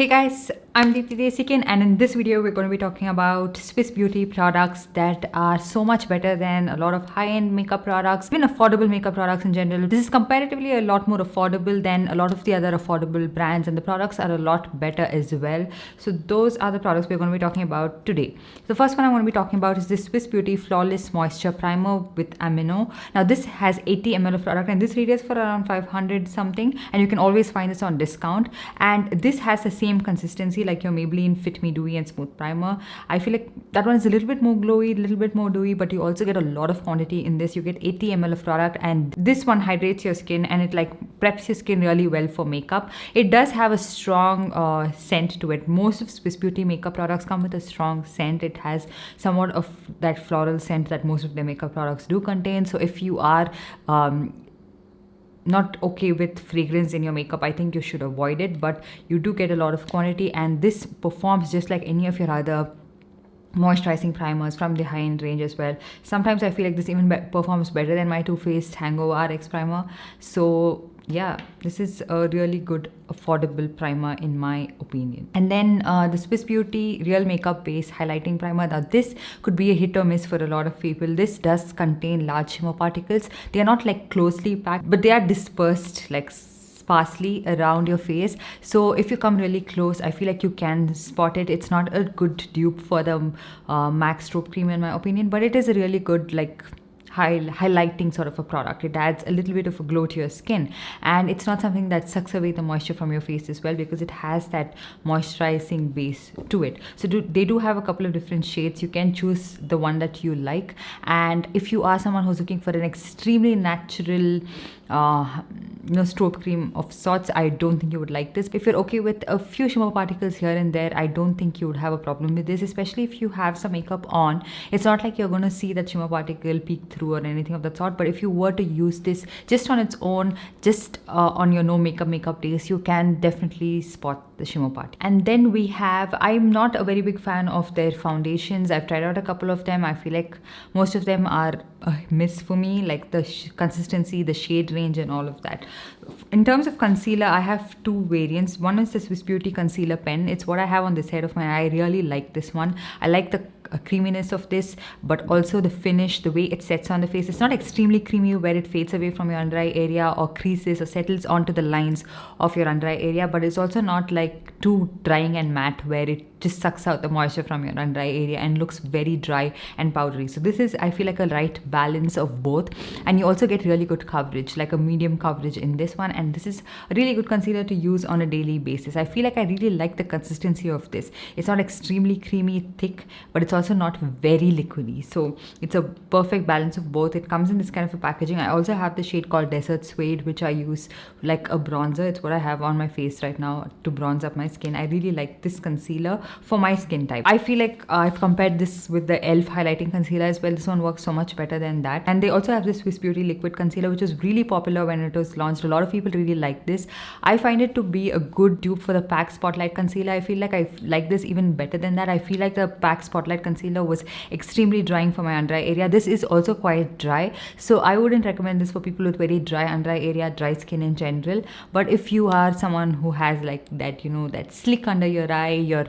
Hey guys, I'm Deepthi Desikan, and in this video we're going to be talking about Swiss beauty products that are so much better than a lot of high-end makeup products, even affordable makeup products in general. This is comparatively a lot more affordable than a lot of the other affordable brands, and the products are a lot better as well. So those are the products we're going to be talking about today. The first one I'm going to be talking about is this Swiss Beauty Flawless Moisture Primer with Amino. Now this has 80 ml of product, and this retails for around 500 something, and you can always find this on discount. And this has the same consistency like your Maybelline Fit Me Dewy and Smooth Primer. I feel like that one is a little bit more glowy, a little bit more dewy, but you also get a lot of quantity in this. You get 80 ml of product, and this one hydrates your skin and it like preps your skin really well for makeup. It does have a strong scent to it. Most of Swiss Beauty makeup products come with a strong scent. It has somewhat of that floral scent that most of their makeup products do contain. So if you are not okay with fragrance in your makeup, I think you should avoid it, but you do get a lot of quantity, and this performs just like any of your other moisturizing primers from the high-end range as well. Sometimes I feel like this even performs better than my Too Faced Hangover RX primer. So yeah, this is a really good affordable primer in my opinion. And then the Swiss Beauty Real Makeup Base Highlighting Primer. Now this could be a hit or miss for a lot of people. This does contain large shimmer particles. They are not like closely packed, but they are dispersed like sparsely around your face. So if you come really close, I feel like you can spot it. It's not a good dupe for the MAC Strobe Cream in my opinion, but it is a really good like highlighting sort of a product. It adds a little bit of a glow to your skin, and it's not something that sucks away the moisture from your face as well, because it has that moisturizing base to it. So they do have a couple of different shades. You can choose the one that you like, and if you are someone who's looking for an extremely natural strobe cream of sorts, I don't think you would like this. If you're okay with a few shimmer particles here and there, I don't think you would have a problem with this, especially if you have some makeup on. It's not like you're going to see that shimmer particle peek through or anything of that sort, but if you were to use this just on its own, just on your no makeup days, you can definitely spot the shimmer part. And then we have, I'm not a very big fan of their foundations. I've tried out a couple of them. I feel like most of them are a miss for me, like the consistency, the shade range and all of that. In terms of concealer, I have two variants. One is the Swiss Beauty Concealer Pen. It's what I have on this side of my eye. I really like this one. I like the creaminess of this, but also the finish, the way it sets on the face. It's not extremely creamy where it fades away from your under eye area or creases or settles onto the lines of your under eye area, but it's also not like too drying and matte where it just sucks out the moisture from your under eye area and looks very dry and powdery. So this is, I feel like, a right balance of both, and you also get really good coverage, like a medium coverage in this one, and this is a really good concealer to use on a daily basis. I feel like I really like the consistency of this. It's not extremely creamy thick, but it's also not very liquidy, so it's a perfect balance of both. It comes in this kind of a packaging. I also have the shade called Desert Suede, which I use like a bronzer. It's what I have on my face right now to bronze up my skin. I really like this concealer for my skin type. I feel like I've compared this with the e.l.f. highlighting concealer as well. This one works so much better than that. And they also have this Swiss Beauty liquid concealer, which was really popular when it was launched. A lot of people really like this. I find it to be a good dupe for the PAC Spotlight concealer. I feel like I like this even better than that. I feel like the PAC Spotlight concealer was extremely drying for my under eye area. This is also quite dry, so I wouldn't recommend this for people with very dry under eye area, dry skin in general. But if you are someone who has like that, that slick under your eye, you're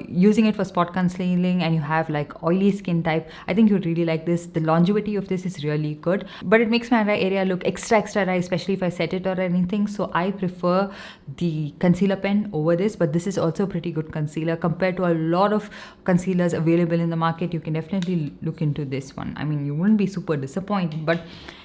using it for spot concealing, and you have like oily skin type, I think you'd really like this. The longevity of this is really good, but it makes my under eye area look extra dry, especially if I set it or anything. So I prefer the concealer pen over this, but this is also a pretty good concealer compared to a lot of concealers available in the market. You can definitely look into this one. I mean, you wouldn't be super disappointed, but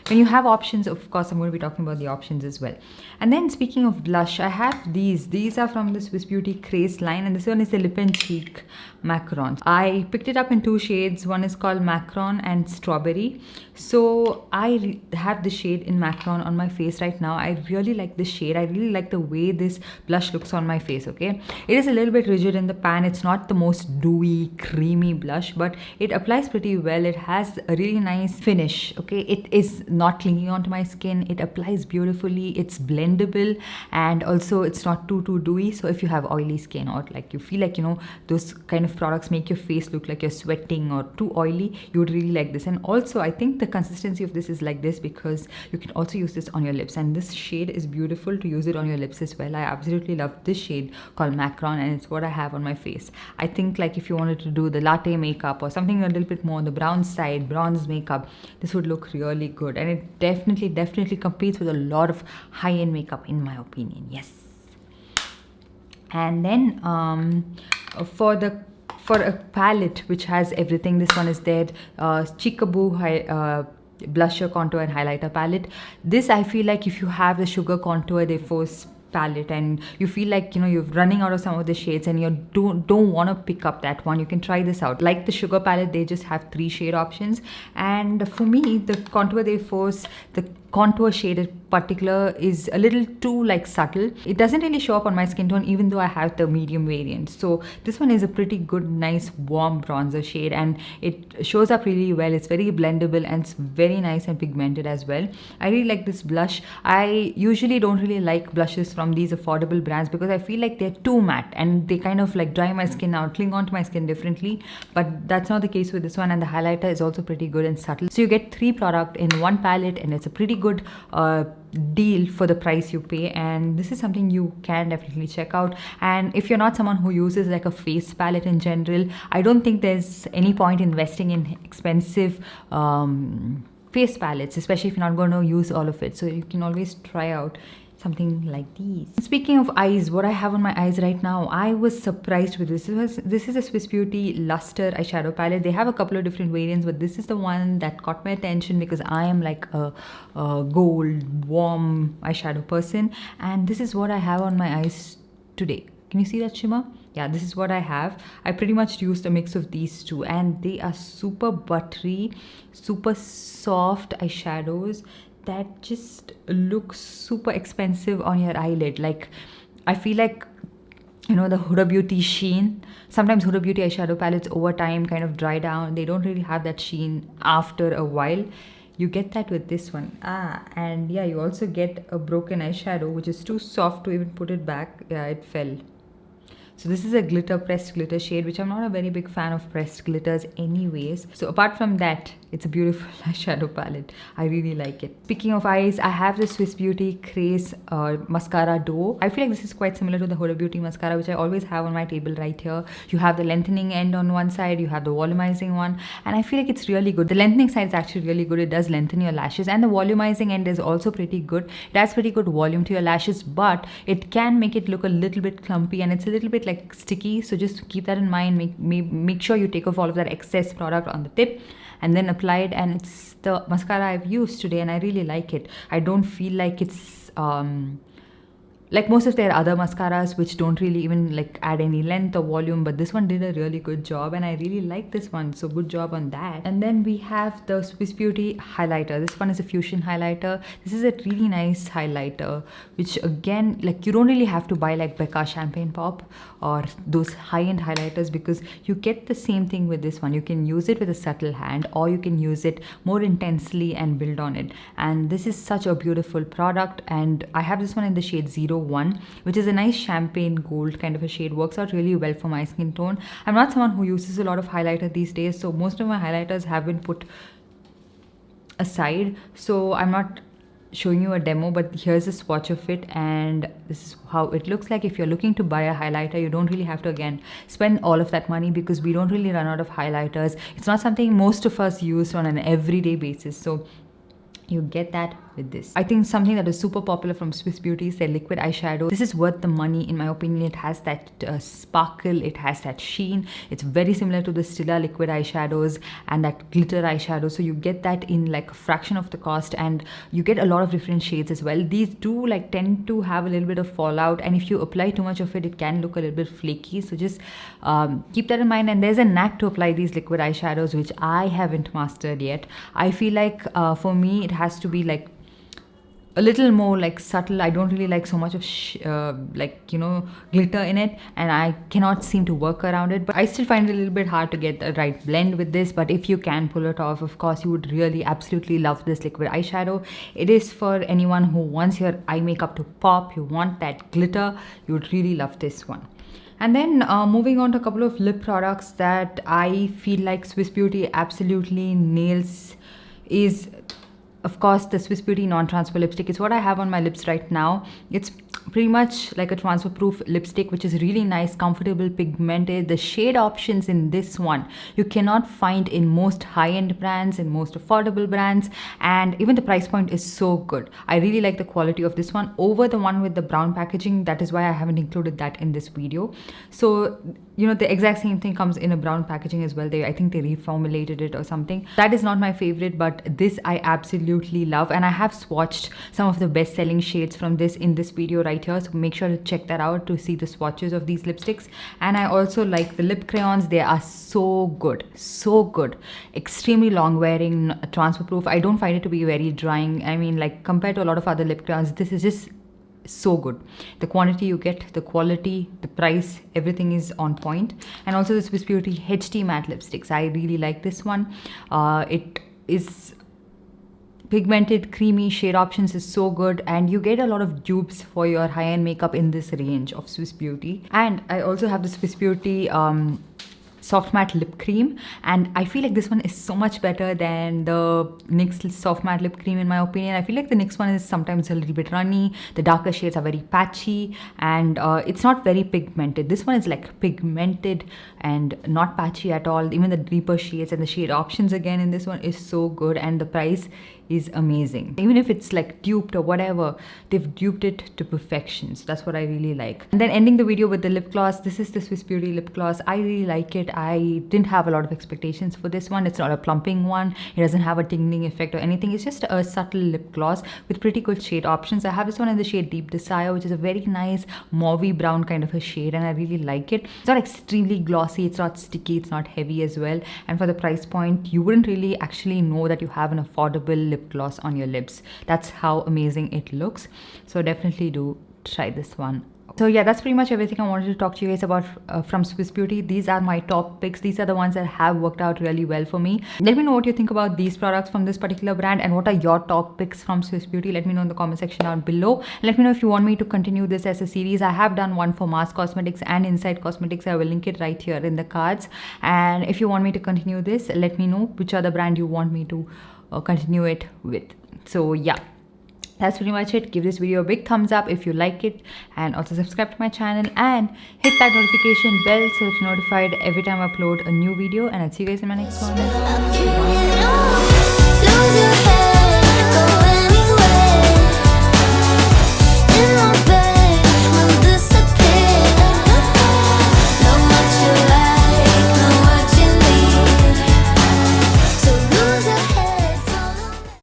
when you have options, of course, I'm going to be talking about the options as well. And then speaking of blush, I have these. These are from the Swiss Beauty Craze line, and this one is the Lip and Cheek Macaron. I picked it up in two shades. One is called Macaron and Strawberry. So I have the shade in Macaron on my face right now. I really like this shade. I really like the way this blush looks on my face, okay? It is a little bit rigid in the pan. It's not the most dewy, creamy blush, but it applies pretty well. It has a really nice finish, okay? It is not clinging onto my skin. It applies beautifully. It's blendable, and also it's not too dewy. So if you have oily skin or like you feel like like, you know, those kind of products make your face look like you're sweating or too oily, you would really like this. And also I think the consistency of this is like this because you can also use this on your lips, and this shade is beautiful to use it on your lips as well. I absolutely love this shade called Macron, and it's what I have on my face. I think like if you wanted to do the latte makeup or something a little bit more on the brown side, bronze makeup, this would look really good, and it definitely competes with a lot of high-end makeup in my opinion. Yes. And then for a palette which has everything, this one is there, Chickaboo blusher, contour and highlighter palette. This, I feel like if you have the Sugar Contour de Force palette and you feel like, you know, you're running out of some of the shades and you don't want to pick up that one, you can try this out. Like the Sugar palette, they just have 3 shade options, and for me the Contour de Force, the contour shade in particular, is a little too like subtle. It doesn't really show up on my skin tone even though I have the medium variant. So this one is a pretty good, nice warm bronzer shade, and it shows up really well. It's very blendable and it's very nice and pigmented as well. I really like this blush. I usually don't really like blushes from these affordable brands because I feel like they're too matte and they kind of like dry my skin out, cling onto my skin differently, but that's not the case with this one. And the highlighter is also pretty good and subtle. So you get 3 products in one palette, and it's a pretty good deal for the price you pay, and this is something you can definitely check out. And if you're not someone who uses like a face palette in general, I don't think there's any point investing in expensive face palettes, especially if you're not going to use all of it. So you can always try out something like these. Speaking of eyes, what I have on my eyes right now, I was surprised with this. This is a Swiss Beauty Luster eyeshadow palette. They have a couple of different variants, but this is the one that caught my attention because I am like a gold warm eyeshadow person, and this is what I have on my eyes today. Can you see that shimmer? Yeah, this is what I have. I pretty much used a mix of these two, and they are super buttery, super soft eyeshadows that just look super expensive on your eyelid. Like, I feel like, you know, the Huda Beauty sheen. Sometimes Huda Beauty eyeshadow palettes over time kind of dry down. They don't really have that sheen after a while. You get that with this one. And yeah, you also get a broken eyeshadow, which is too soft to even put it back. Yeah, it fell. So this is a pressed glitter shade, which I'm not a very big fan of pressed glitters anyways. So apart from that, it's a beautiful eyeshadow palette. I really like it. Speaking of eyes, I have the Swiss Beauty Craze Mascara Duo. I feel like this is quite similar to the Huda Beauty mascara, which I always have on my table right here. You have the lengthening end on one side, you have the volumizing one, and I feel like it's really good. The lengthening side is actually really good. It does lengthen your lashes, and the volumizing end is also pretty good. It adds pretty good volume to your lashes, but it can make it look a little bit clumpy, and it's a little bit like sticky. So just keep that in mind. Make sure you take off all of that excess product on the tip and then apply it. And it's the mascara I've used today, and I really like it. I don't feel like it's like most of their other mascaras, which don't really even like add any length or volume, but this one did a really good job, and I really like this one. So good job on that. And then we have the Swiss Beauty highlighter. This one is a fusion highlighter. This is a really nice highlighter, which again, like, you don't really have to buy like Becca Champagne Pop or those high-end highlighters, because you get the same thing with this one. You can use it with a subtle hand, or you can use it more intensely and build on it. And this is such a beautiful product, and I have this one in the shade 01, which is a nice champagne gold kind of a shade. Works out really well for my skin tone. I'm not someone who uses a lot of highlighter these days, so most of my highlighters have been put aside, so I'm not showing you a demo, but here's a swatch of it, and this is how it looks like. If you're looking to buy a highlighter, you don't really have to again spend all of that money, because we don't really run out of highlighters. It's not something most of us use on an everyday basis, so you get that with this. I think something that is super popular from Swiss Beauty is their liquid eyeshadow. This is worth the money in my opinion. It has that sparkle, it has that sheen. It's very similar to the Stila liquid eyeshadows and that glitter eyeshadow. So you get that in like a fraction of the cost, and you get a lot of different shades as well. These do like tend to have a little bit of fallout, and if you apply too much of it, it can look a little bit flaky. So just keep that in mind. And there's a knack to apply these liquid eyeshadows, which I haven't mastered yet. I feel like for me, it has to be like a little more like subtle. I don't really like so much of like, you know, glitter in it, and I cannot seem to work around it. But I still find it a little bit hard to get the right blend with this. But if you can pull it off, of course, you would really absolutely love this liquid eyeshadow. It is for anyone who wants your eye makeup to pop, you want that glitter, you would really love this one. And then moving on to a couple of lip products that I feel like Swiss Beauty absolutely nails is, of course, the Swiss Beauty Non-Transfer Lipstick. It's what I have on my lips right now. It's pretty much like a transfer proof lipstick, which is really nice, comfortable, pigmented. The shade options in this one you cannot find in most high-end brands, in most affordable brands, and even the price point is so good. I really like the quality of this one over the one with the brown packaging. That is why I haven't included that in this video. So you know, the exact same thing comes in a brown packaging as well. I think they reformulated it or something. That is not my favorite, but this I absolutely love, and I have swatched some of the best selling shades from this in this video right here, so make sure to check that out to see the swatches of these lipsticks. And I also like the lip crayons. They are so good, extremely long wearing, transfer proof. I don't find it to be very drying. I mean, like, compared to a lot of other lip crayons, this is just so good. The quantity you get, the quality, the price, everything is on point. And also the Swiss Beauty HD matte lipsticks, I really like this one. It is pigmented, creamy, shade options is so good, and you get a lot of dupes for your high-end makeup in this range of Swiss Beauty. And I also have the Swiss Beauty soft matte lip cream, and I feel like this one is so much better than the NYX soft matte lip cream in my opinion. I feel like the NYX one is sometimes a little bit runny, the darker shades are very patchy, and it's not very pigmented. This one is like pigmented and not patchy at all. Even the deeper shades and the shade options again in this one is so good, and the price is amazing. Even if it's like duped or whatever, they've duped it to perfection. So that's what I really like. And then ending the video with the lip gloss. This is the Swiss Beauty lip gloss. I really like it. I didn't have a lot of expectations for this one. It's not a plumping one. It doesn't have a tingling effect or anything. It's just a subtle lip gloss with pretty good shade options. I have this one in the shade Deep Desire, which is a very nice mauvey brown kind of a shade, and I really like it. It's not extremely glossy, it's not sticky, it's not heavy as well. And for the price point, you wouldn't really actually know that you have an affordable lip gloss on your lips. That's how amazing it looks. So definitely do try this one. So yeah, that's pretty much everything I wanted to talk to you guys about from Swiss Beauty. These are my top picks. These are the ones that have worked out really well for me. Let me know what you think about these products from this particular brand, and what are your top picks from Swiss Beauty. Let me know in the comment section down below. Let me know if you want me to continue this as a series. I have done one for Mass Cosmetics and Inside Cosmetics. I will link it right here in the cards. And if you want me to continue this, let me know which other brand you want me to continue it with. So yeah, that's pretty much it. Give this video a big thumbs up if you like it, and also subscribe to my channel and hit that notification bell so that you're notified every time I upload a new video. And I'll see you guys in my next one.